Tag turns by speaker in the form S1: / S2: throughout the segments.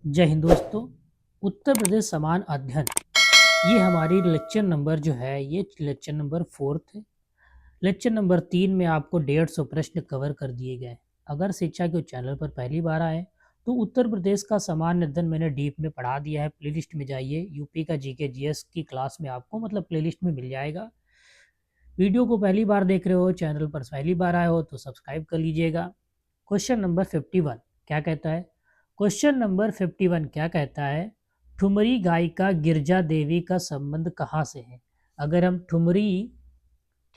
S1: जय हिंद दोस्तों। उत्तर प्रदेश समान अध्ययन ये हमारी लेक्चर नंबर जो है ये लेक्चर नंबर 4 है। लेक्चर नंबर 3 में आपको 150 प्रश्न कवर कर दिए गए। अगर शिक्षा के चैनल पर पहली बार आए तो उत्तर प्रदेश का समान अध्ययन मैंने डीप में पढ़ा दिया है। प्लेलिस्ट में जाइए, यूपी का जीके जीएस की क्लास में आपको प्लेलिस्ट में मिल जाएगा। वीडियो को पहली बार देख रहे हो, चैनल पर पहली बार आए हो तो सब्सक्राइब कर लीजिएगा। क्वेश्चन नंबर 51 क्या कहता है? क्वेश्चन नंबर 51 क्या कहता है? ठुमरी गायिका गिरजा देवी का संबंध कहाँ से है? अगर हम ठुमरी,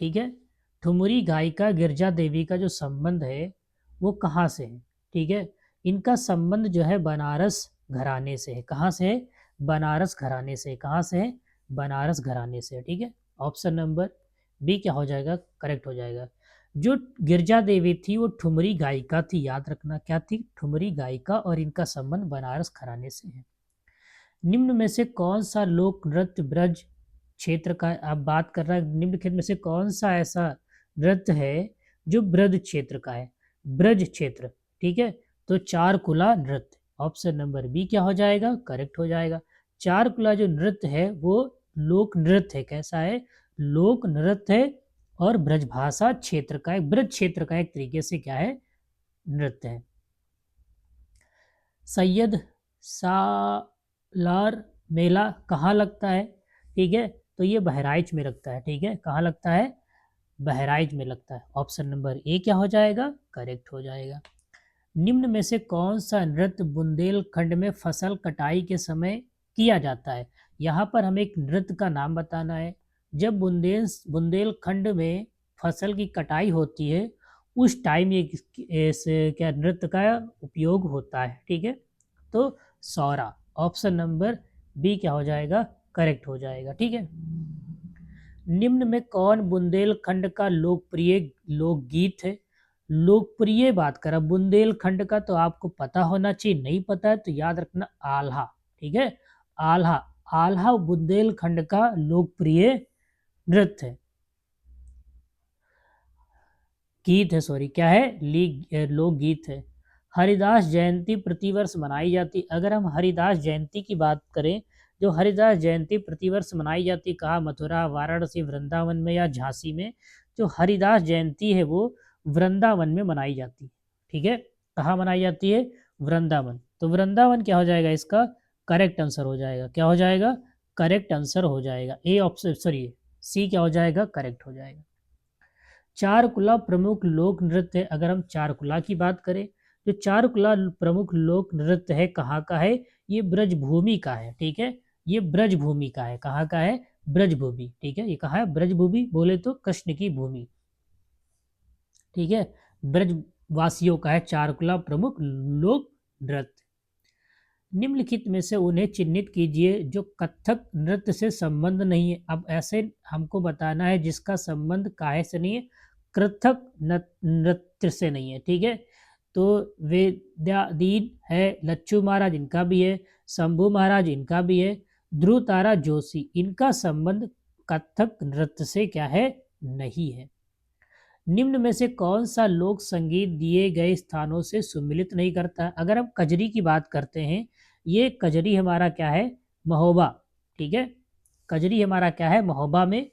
S1: ठीक है, ठुमरी गायिका गिरजा देवी का जो संबंध है वो कहाँ से है? ठीक है, इनका संबंध जो है बनारस घराने से है। कहाँ से है? बनारस घराने से। कहाँ से है? बनारस घराने से। ठीक है, ऑप्शन नंबर बी क्या हो जाएगा? करेक्ट हो जाएगा। जो गिरजा देवी थी वो ठुमरी गायिका थी, याद रखना क्या थी? ठुमरी गायिका, और इनका संबंध बनारस घराने से है। निम्न में से कौन सा लोक नृत्य ब्रज क्षेत्र का, आप बात कर रहा है निम्नलिखित में से कौन सा ऐसा नृत्य है जो ब्रज क्षेत्र का है? ब्रज क्षेत्र, ठीक है, तो चार कुला नृत्य। ऑप्शन नंबर बी क्या हो जाएगा? करेक्ट हो जाएगा। चार कुला जो नृत्य है वो लोक नृत्य है। कैसा है? लोक नृत्य है, और ब्रजभाषा क्षेत्र का एक, ब्रज क्षेत्र का एक तरीके से क्या है? नृत्य है। सैयद सालार मेला कहाँ लगता है? ठीक है, तो ये बहराइच में लगता है। ठीक है, कहाँ लगता है? बहराइच में लगता है। ऑप्शन नंबर ए क्या हो जाएगा? करेक्ट हो जाएगा। निम्न में से कौन सा नृत्य बुंदेलखंड में फसल कटाई के समय किया जाता है? यहाँ पर हमें एक नृत्य का नाम बताना है। जब बुंदेलखंड में फसल की कटाई होती है उस टाइम ये इस क्या नृत्य का उपयोग होता है। ठीक है, तो सौरा। ऑप्शन नंबर बी क्या हो जाएगा? करेक्ट हो जाएगा। ठीक है, निम्न में कौन बुंदेलखंड का लोकप्रिय लोकगीत है? लोकप्रिय बात करें बुंदेलखंड का तो आपको पता होना चाहिए, नहीं पता है तो याद रखना आल्हा। ठीक है, आल्हा। आल्हा बुंदेलखंड का लोकप्रिय नृत्य है, गीत है, सॉरी क्या है? लोकगीत है। हरिदास जयंती प्रतिवर्ष मनाई जाती। अगर हम हरिदास जयंती की बात करें, जो हरिदास जयंती प्रतिवर्ष मनाई जाती, कहाँ? मथुरा, वाराणसी, वृंदावन में या झांसी में। जो हरिदास जयंती है वो वृंदावन में मनाई जाती है। ठीक है, कहाँ मनाई जाती है? वृंदावन। तो वृंदावन क्या हो जाएगा? इसका करेक्ट आंसर हो जाएगा। क्या हो जाएगा? करेक्ट आंसर हो जाएगा। ए ऑप्शन, सॉरी सी क्या हो जाएगा? करेक्ट हो जाएगा। चारकुला प्रमुख लोक नृत्य है। अगर हम चारकुला की बात करें, जो चारकुला प्रमुख लोक नृत्य है कहाँ का है? ये ब्रजभूमि का है। ठीक है, ये ब्रजभूमि का है। कहाँ का है? ब्रजभूमि। ठीक है, ये कहाँ है? ब्रजभूमि बोले तो कृष्ण की भूमि। ठीक है, ब्रजवासियों का है चारकुला प्रमुख लोक नृत्य। निम्नलिखित में से उन्हें चिन्हित कीजिए जो कथक नृत्य से संबंध नहीं है। अब ऐसे हमको बताना है जिसका संबंध काहे से नहीं है? कथक नृत्य से नहीं है। ठीक है, तो वेदादीन है, लच्छू महाराज इनका भी है, शंभू महाराज इनका भी है, ध्रुव तारा जोशी, इनका संबंध कथक नृत्य से क्या है? नहीं है। निम्न में से कौन सा लोक संगीत दिए गए स्थानों से सुमिलित नहीं करता? अगर हम कजरी की बात करते हैं, ये कजरी हमारा क्या है? महोबा। ठीक है, कजरी हमारा क्या है? महोबा में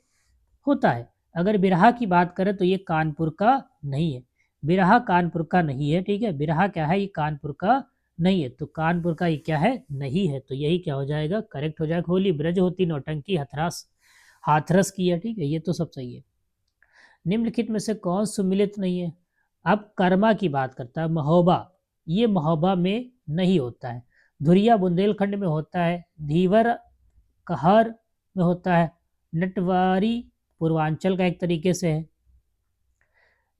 S1: होता है। अगर बिरहा की बात करें तो ये कानपुर का नहीं है। बिरहा कानपुर का नहीं है। ठीक है, बिरहा क्या है? ये कानपुर का नहीं है, तो कानपुर का ये क्या है? नहीं है, तो यही क्या हो जाएगा? करेक्ट हो जाएगा। होली ब्रज होती नौटंकी हथरास हाथरस की है। ठीक है, ये तो सब सही है। निम्नलिखित में से कौन सुमिलित नहीं है? अब कर्मा की बात करता है, महोबा, ये महोबा में नहीं होता है। धुरिया बुंदेलखंड में होता है, धीवर कहर में होता है, नटवारी पूर्वांचल का एक तरीके से है।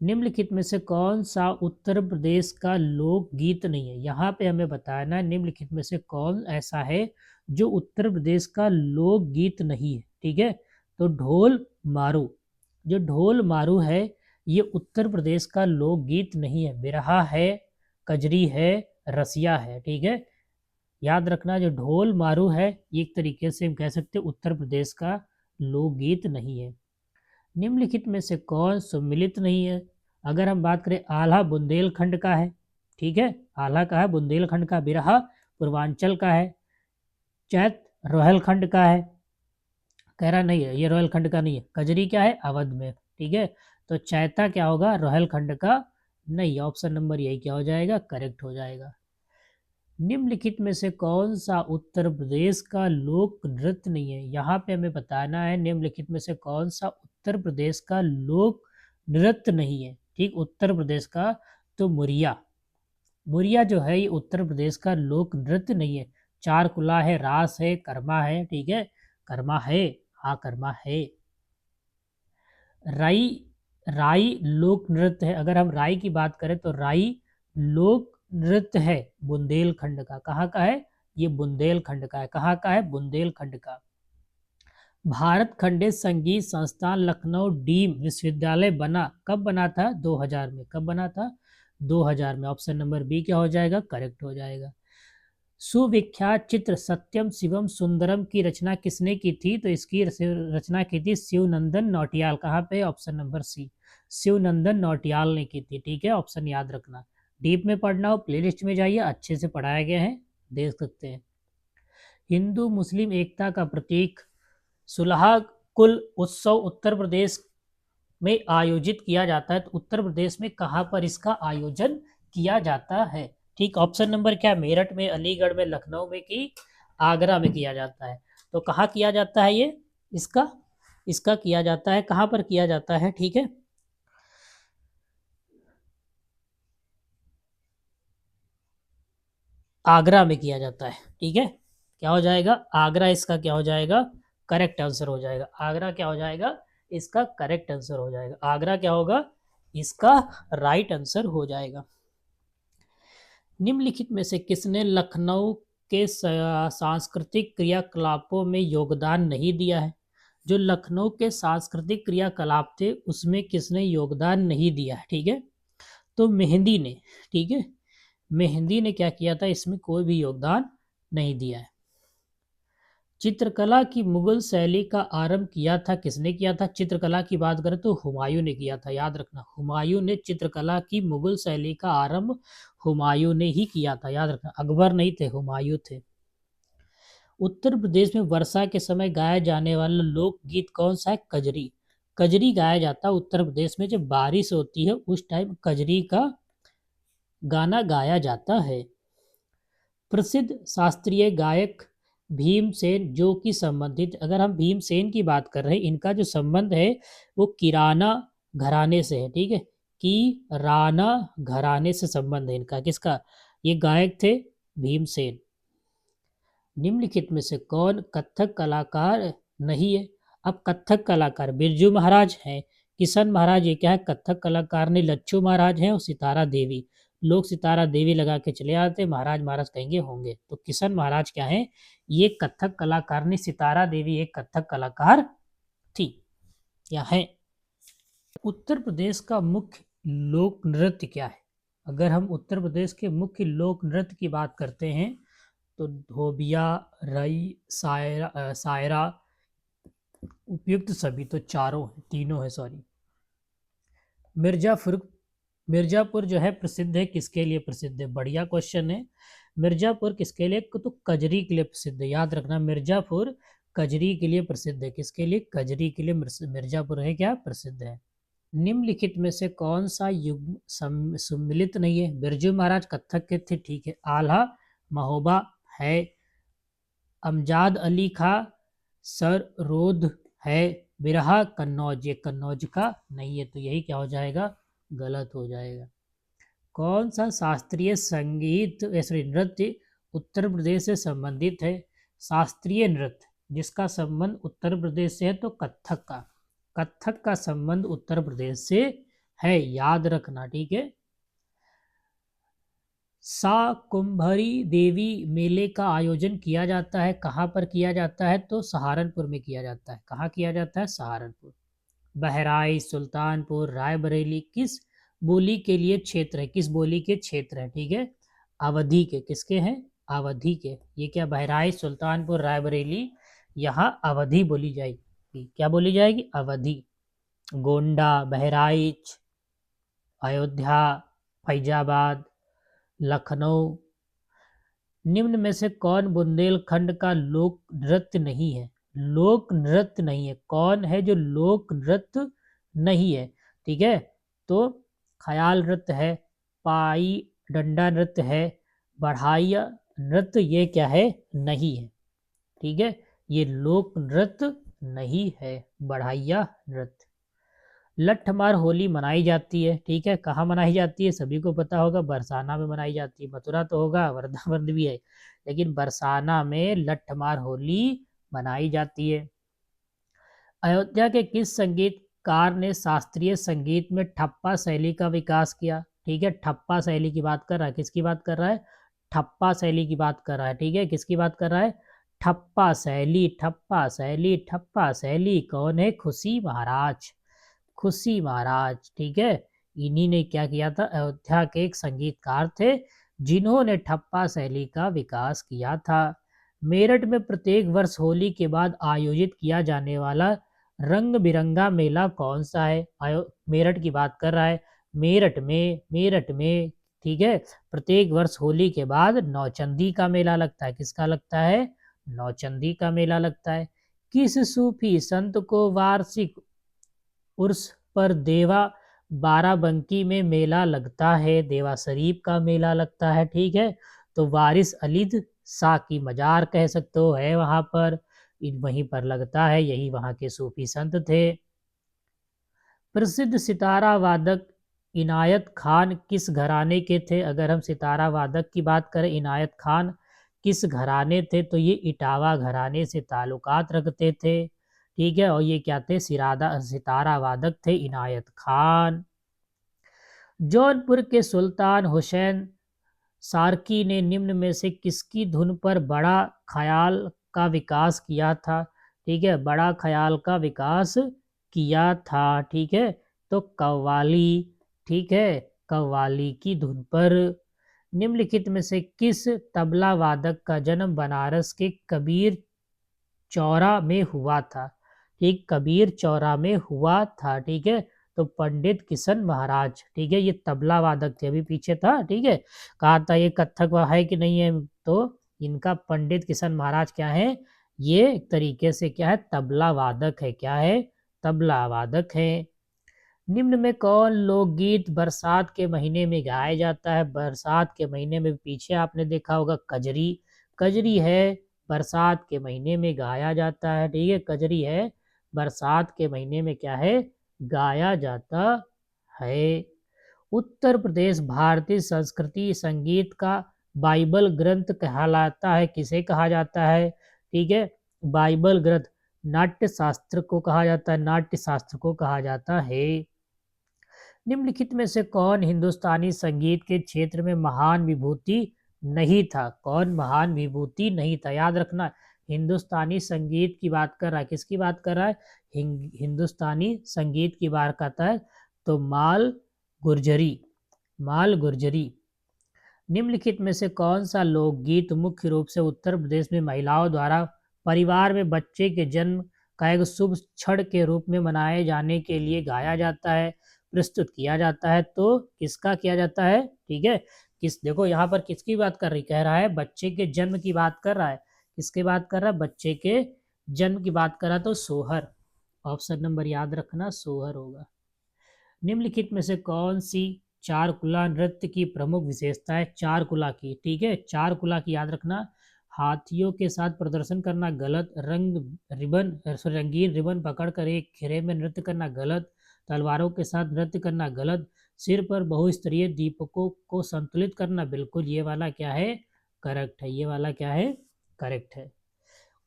S1: निम्नलिखित में से कौन सा उत्तर प्रदेश का लोकगीत नहीं है? यहाँ पे हमें बताना है निम्नलिखित में से कौन ऐसा है जो उत्तर प्रदेश का लोकगीत नहीं है। ठीक है, तो ढोल मारू, जो ढोल मारू है ये उत्तर प्रदेश का लोकगीत नहीं है। बिरहा है, कजरी है, रसिया है। ठीक है, याद रखना जो ढोल मारू है ये एक तरीके से हम कह सकते हैं उत्तर प्रदेश का लोकगीत नहीं है। निम्नलिखित में से कौन सम्मिलित नहीं है? अगर हम बात करें, आल्हा बुंदेलखंड का है। ठीक है, आल्हा का है बुंदेलखंड का, बिरहा पूर्वांचल का है। चैत रोहलखंड का है। कह रहा नहीं है, ये रोहलखंड का नहीं है। कजरी क्या है, अवध में। ठीक है, तो चैता क्या होगा, रोहलखंड का नहीं। ऑप्शन नंबर यही क्या हो जाएगा, करेक्ट हो जाएगा। निम्नलिखित में से कौन सा उत्तर प्रदेश का लोक नृत्य नहीं है। यहाँ पे हमें बताना है निम्नलिखित में से कौन सा उत्तर प्रदेश का लोक नृत्य नहीं है। ठीक, उत्तर प्रदेश का तो मुरिया। मुरिया जो है ये उत्तर प्रदेश का लोक नृत्य नहीं है। चार कुला है, रास है, कर्मा है। ठीक है, कर्मा है, हाँ कर्मा है। राई, राई लोक नृत्य है। अगर हम राई की बात करें तो राई लोक नृत्य है बुंदेलखंड का। कहाँ का है, ये बुंदेलखंड का है। कहाँ का है, बुंदेलखंड का। भारत खंडे संगीत संस्थान लखनऊ डीम विश्वविद्यालय बना कब बना था, 2000 में। कब बना था, 2000 में। ऑप्शन नंबर बी क्या हो जाएगा, करेक्ट हो जाएगा। सुविख्यात चित्र सत्यम शिवम सुंदरम की रचना किसने की थी, तो इसकी रचना की थी शिवनंदन नौटियाल। कहाँ पे, option number C, Shivnandan Nautiyal ने की थी। ठीक है, ऑप्शन याद रखना। डीप में पढ़ना हो प्लेलिस्ट में जाइए, अच्छे से पढ़ाया गया है, देख सकते हैं। हिंदू मुस्लिम एकता का प्रतीक सुलह कुल उत्सव उत्तर प्रदेश में आयोजित किया जाता है, तो उत्तर प्रदेश में कहाँ पर इसका आयोजन किया जाता है। ठीक, ऑप्शन नंबर क्या, मेरठ में, अलीगढ़ में, लखनऊ में कि आगरा में किया जाता है। तो कहाँ किया जाता है ये, इसका इसका किया जाता है, कहाँ पर किया जाता है। ठीक है, आगरा में किया जाता है। ठीक है, क्या हो जाएगा, आगरा इसका क्या हो जाएगा, करेक्ट आंसर हो जाएगा। आगरा क्या हो जाएगा, इसका करेक्ट आंसर हो जाएगा। आगरा क्या होगा, इसका राइट आंसर हो जाएगा। निम्नलिखित में से किसने लखनऊ के सांस्कृतिक क्रियाकलापों में योगदान नहीं दिया है। जो लखनऊ के सांस्कृतिक क्रियाकलाप थे उसमें किसने योगदान नहीं दिया है। ठीक है, तो मेहंदी ने। ठीक है, मेहंदी ने क्या किया था, इसमें कोई भी योगदान नहीं दिया है। चित्रकला की मुगल शैली का आरंभ किया था किसने किया था। चित्रकला की बात करें तो हुमायूं ने किया था, याद रखना। हुमायूं ने चित्रकला की मुगल शैली का आरंभ हुमायूं ने ही किया था, याद रखना। अकबर नहीं थे, हुमायूं थे। उत्तर प्रदेश में वर्षा के समय गाया जाने वाला लोकगीत कौन सा है, कजरी। कजरी गाया जाता है उत्तर प्रदेश में, जब बारिश होती है उस टाइम कजरी का गाना गाया जाता है। प्रसिद्ध शास्त्रीय गायक भीमसेन जो कि संबंधित, अगर हम भीमसेन की बात कर रहे हैं, इनका जो संबंध है वो किराना घराने से है। ठीक है, किराना घराने से संबंध है इनका। किसका, ये गायक थे भीमसेन। निम्नलिखित में से कौन कथक कलाकार नहीं है। अब कथक कलाकार बिरजू महाराज हैं, किशन महाराज, ये क्या है, कथक कलाकार नहीं। लच्छू महाराज हैं और सितारा देवी। लोग सितारा देवी लगा के चले आते, महाराज महाराज कहेंगे होंगे, तो किशन महाराज क्या है, ये कथक कलाकार नहीं। सितारा देवी एक कथक कलाकार थी या है। उत्तर प्रदेश का मुख्य लोक नृत्य क्या है। अगर हम उत्तर प्रदेश के मुख्य लोक नृत्य की बात करते हैं तो धोबिया, रई, सायरा, उपयुक्त सभी, तो चारों तीनों है, सॉरी। मिर्जापुर, मिर्जापुर जो है प्रसिद्ध है, किसके लिए प्रसिद्ध है, बढ़िया क्वेश्चन है। मिर्जापुर किसके लिए, तो कजरी के लिए प्रसिद्ध है, याद रखना। मिर्जापुर कजरी के लिए प्रसिद्ध है, किसके लिए, कजरी के लिए मिर्जापुर है क्या, प्रसिद्ध है। निम्नलिखित में से कौन सा युग सम्मिलित नहीं है। बिरजू महाराज कथक के थे, ठीक है। आल्हा महोबा है। अमजाद अली खां सरोद है। बिरहा कन्नौज, ये कन्नौज का नहीं है, तो यही क्या हो जाएगा, गलत हो जाएगा। कौन सा शास्त्रीय संगीत सॉरी नृत्य उत्तर प्रदेश से संबंधित है। शास्त्रीय नृत्य जिसका संबंध उत्तर प्रदेश से है तो कथक का, कथक का संबंध उत्तर प्रदेश से है, याद रखना। ठीक है, शाकुंभरी देवी मेले का आयोजन किया जाता है, कहाँ पर किया जाता है, तो सहारनपुर में किया जाता है। कहाँ किया जाता है, सहारनपुर। बहराइच, सुल्तानपुर, रायबरेली किस बोली के लिए क्षेत्र है, किस बोली के क्षेत्र है। ठीक है, अवधि के, किसके हैं, अवधि के। ये क्या, बहराइच, सुल्तानपुर, रायबरेली, यहाँ अवधि बोली जाएगी। क्या बोली जाएगी, अवधि। गोंडा, बहराइच, अयोध्या, फैजाबाद, लखनऊ, निम्न में से कौन बुंदेलखंड का लोक नृत्य नहीं है? लोक नृत्य नहीं है, कौन है जो लोक नृत्य नहीं है? ठीक है, तो ख्याल नृत्य है, पाई डंडा नृत्य है, बढ़ाइया नृत्य, ये क्या है? नहीं है। ठीक है, ये लोक नृत्य नहीं है, बढ़ाइया नृत्य। लठमार होली मनाई जाती है, ठीक है, कहाँ मनाई जाती है? सभी को पता होगा, बरसाना में मनाई जाती है। मथुरा तो होगा, वृंदावन भी है, लेकिन बरसाना में लठमार होली मनाई जाती है। अयोध्या के किस संगीतकार ने शास्त्रीय संगीत में ठप्पा शैली का विकास किया? ठीक है, ठप्पा शैली की बात कर रहा है, किसकी बात कर रहा है? ठप्पा शैली की बात कर रहा है। ठीक है, किसकी बात कर रहा है? ठप्पा शैली, ठप्पा शैली, ठप्पा शैली। कौन है? खुशी महाराज, खुशी महाराज। ठीक है, इन्हीं ने क्या किया था? अयोध्या के एक संगीतकार थे जिन्होंने ठप्पा शैली का विकास किया था। मेरठ में प्रत्येक वर्ष होली के बाद आयोजित किया जाने वाला रंग बिरंगा मेला कौन सा है? मेरठ की बात कर रहा है। मेरठ में ठीक है, प्रत्येक वर्ष होली के बाद नौचंदी का मेला लगता है। किसका लगता है? नौचंदी का मेला लगता है। किस सूफी संत को वार्षिक उर्स पर देवा बाराबंकी में मेला लगता है? देवा शरीफ का मेला लगता है। ठीक है, तो वारिस अलीद शाह की मजार कह सकते हो है वहां पर, वहीं पर लगता है, यही वहां के सूफी संत थे। प्रसिद्ध सितारा वादक इनायत खान किस घराने के थे? अगर हम सितारा वादक की बात करें, इनायत खान किस घराने थे? तो ये इटावा घराने से ताल्लुकात रखते थे। ठीक है, और ये क्या थे? सितारा वादक थे इनायत खान। जौनपुर के सुल्तान हुसैन सार्की ने निम्न में से किसकी धुन पर बड़ा ख्याल का विकास किया था? ठीक है, बड़ा ख्याल का विकास किया था। ठीक है, तो कव्वाली। ठीक है, कव्वाली की धुन पर। निम्नलिखित में से किस तबला वादक का जन्म बनारस के कबीर चौरा में हुआ था? ठीक, कबीर चौरा में हुआ था। ठीक है, तो पंडित किशन महाराज। ठीक है, ये तबला वादक थे, अभी पीछे था। ठीक है, कहा था ये कथक है कि नहीं है, तो इनका पंडित किशन महाराज क्या है? ये एक तरीके से क्या है? तबला वादक है। क्या है? तबला वादक है। निम्न में कौन लोकगीत बरसात के महीने में गाया जाता है? बरसात के महीने में पीछे आपने देखा होगा कजरी, कजरी है, बरसात के महीने में गाया जाता है। ठीक है, कजरी है, बरसात के महीने में क्या है? गाया जाता है। उत्तर प्रदेश भारतीय संस्कृति संगीत का बाइबल ग्रंथ कहलाता है, किसे कहा जाता है? ठीक है, बाइबल ग्रंथ नाट्य शास्त्र को कहा जाता है, नाट्य शास्त्र को कहा जाता है। निम्नलिखित में से कौन हिंदुस्तानी संगीत के क्षेत्र में महान विभूति नहीं था? कौन महान विभूति नहीं था? याद रखना, हिंदुस्तानी संगीत की बात कर रहा है, किसकी बात कर रहा है? हिंदुस्तानी संगीत की बात करता है, तो माल गुर्जरी, माल गुर्जरी। निम्नलिखित में से कौन सा लोकगीत मुख्य रूप से उत्तर प्रदेश में महिलाओं द्वारा परिवार में बच्चे के जन्म का एक शुभ क्षण के रूप में मनाए जाने के लिए गाया जाता है, प्रस्तुत किया जाता है? तो किसका किया जाता है? ठीक है, देखो यहाँ पर किसकी बात कर रही, कह रहा है बच्चे के जन्म की बात कर रहा है। किसके बात कर रहा है? बच्चे के जन्म की बात कर रहा है, तो सोहर। ऑप्शन नंबर याद रखना, सोहर होगा। निम्नलिखित में से कौन सी चारकुला नृत्य की प्रमुख विशेषता है? चारकुला की, ठीक है, चारकुला की याद रखना, हाथियों के साथ प्रदर्शन करना गलत, रंगीन रिबन पकड़कर एक घेरे में नृत्य करना गलत, तलवारों के साथ नृत्य करना गलत, सिर पर बहुस्तरीय दीपकों को संतुलित करना बिल्कुल, ये वाला क्या है? करेक्ट है, ये वाला क्या है? करेक्ट है।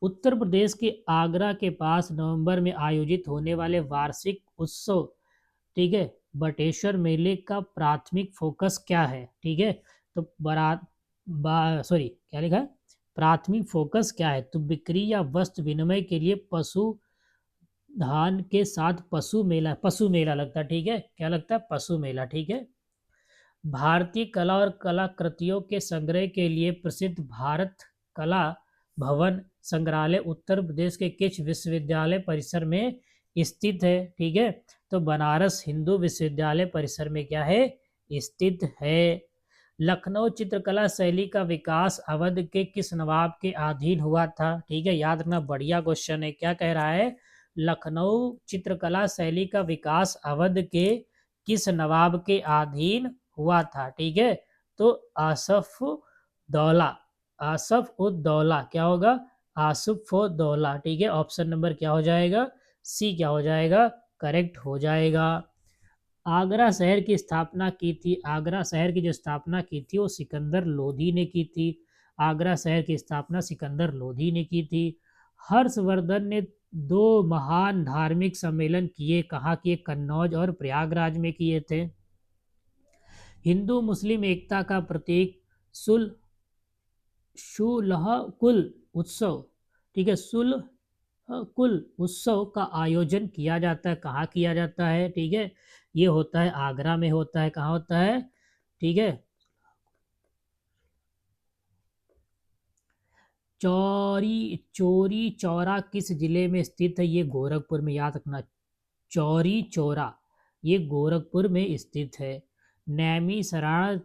S1: उत्तर प्रदेश के आगरा के पास नवंबर में आयोजित होने वाले वार्षिक उत्सव, ठीक है, बटेश्वर मेले का प्राथमिक फोकस क्या है? ठीक है, तो क्या लिखा है? प्राथमिक फोकस क्या है? तो बिक्री या वस्त्र विनिमय के लिए पशु धान के साथ पशु मेला लगता है। ठीक है, क्या लगता है? पशु मेला। ठीक है, भारतीय कला और कलाकृतियों के संग्रह के लिए प्रसिद्ध भारत कला भवन संग्रहालय उत्तर प्रदेश के किस विश्वविद्यालय परिसर में स्थित है? ठीक है, तो बनारस हिंदू विश्वविद्यालय परिसर में क्या है? स्थित है। लखनऊ चित्रकला शैली का विकास अवध के किस नवाब के अधीन हुआ था? ठीक है, याद रखना, बढ़िया क्वेश्चन है। क्या कह रहा है? लखनऊ चित्रकला शैली का विकास अवध के किस नवाब के अधीन हुआ था? ठीक है, तो आसफ दौला, आसफ उद दौला क्या होगा? आसफ उद दौला। ठीक है, ऑप्शन नंबर क्या हो जाएगा? सी क्या हो जाएगा? करेक्ट हो जाएगा। आगरा शहर की स्थापना की थी, आगरा शहर की जो स्थापना की थी वो सिकंदर लोधी ने की थी। आगरा शहर की स्थापना सिकंदर लोधी ने की थी। हर्षवर्धन ने दो महान धार्मिक सम्मेलन किए, कहाँ किए? कन्नौज और प्रयागराज में किए थे। हिंदू मुस्लिम एकता का प्रतीक सुल सुलह कुल उत्सव, ठीक है, सुलह कुल उत्सव का आयोजन किया जाता है, कहाँ किया जाता है? ठीक है, ये होता है आगरा में होता है। कहाँ होता है? ठीक है, चौरी चौरा किस जिले में स्थित है? ये गोरखपुर में, याद रखना, चौरी चौरा ये गोरखपुर में स्थित है। नैमिषारण्य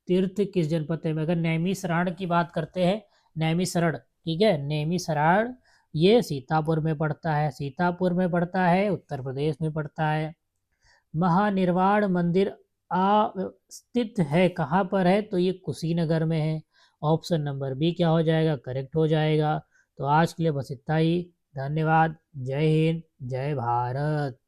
S1: तीर्थ किस जनपद है? अगर नैमिषारण्य की बात करते हैं, नैमिषारण्य, ठीक है, नैमिषारण्य ये सीतापुर में पड़ता है, सीतापुर में पड़ता है, उत्तर प्रदेश में पड़ता है। महानिर्वाण मंदिर स्थित है, कहाँ पर है? तो ये कुशीनगर में है। ऑप्शन नंबर बी क्या हो जाएगा? करेक्ट हो जाएगा। तो आज के लिए बस इतना ही। धन्यवाद। जय हिंद, जय भारत।